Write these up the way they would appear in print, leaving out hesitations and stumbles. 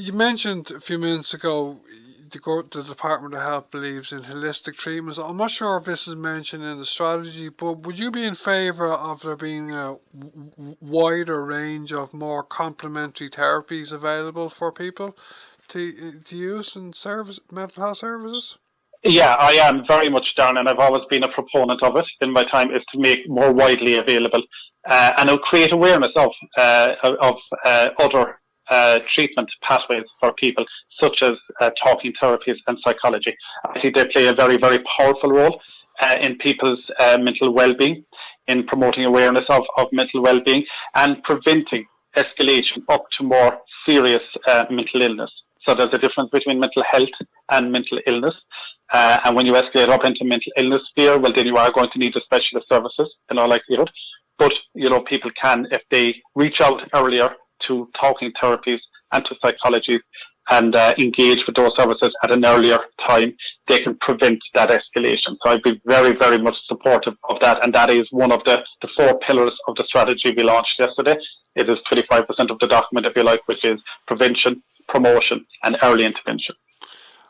You mentioned a few minutes ago the Department of Health believes in holistic treatments. I'm not sure if this is mentioned in the strategy, but would you be in favour of there being a wider range of more complementary therapies available for people to use in mental health services? Yeah, I am very much down, and I've always been a proponent of it in my time, is to make more widely available and it'll create awareness of other treatment pathways for people, such as talking therapies and psychology. I think they play a very, very powerful role in people's mental well-being, in promoting awareness of mental well-being and preventing escalation up to more serious mental illness. So there's a difference between mental health and mental illness. And when you escalate up into mental illness sphere, well, then you are going to need the specialist services in all likelihood. But, people can, if they reach out earlier to talking therapies and to psychology and engage with those services at an earlier time, they can prevent that escalation. So I'd be very, very much supportive of that. And that is one of the 4 pillars of the strategy we launched yesterday. It is 25% of the document, if you like, which is prevention, promotion, and early intervention.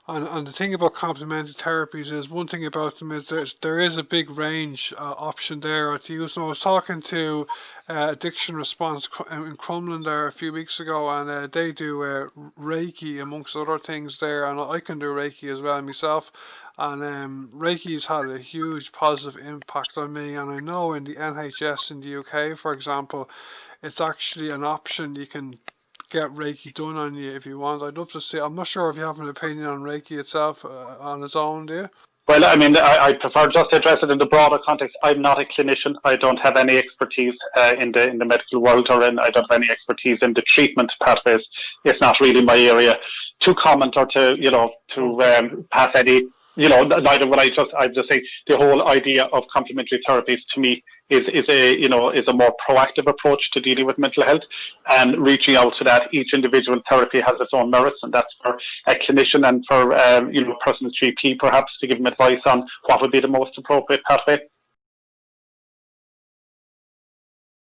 And the thing about complementary therapies is, one thing about them is there is a big range option there to use. And I was talking to Addiction Response in Crumlin there a few weeks ago, and they do Reiki amongst other things there, and I can do Reiki as well myself. And Reiki's had a huge positive impact on me, and I know in the NHS in the UK, for example, it's actually an option. You can get Reiki done on you if you want. I'd love to see. I'm not sure if you have an opinion on Reiki itself on its own, do you? Well, I mean, I prefer just to address it in the broader context. I'm not a clinician. I don't have any expertise in the medical world, I don't have any expertise in the treatment pathways. It's not really my area to comment or to pass any. Neither would I just say the whole idea of complementary therapies to me is a more proactive approach to dealing with mental health, and reaching out to that. Each individual therapy has its own merits, and that's for a clinician and for person's GP perhaps to give them advice on what would be the most appropriate pathway.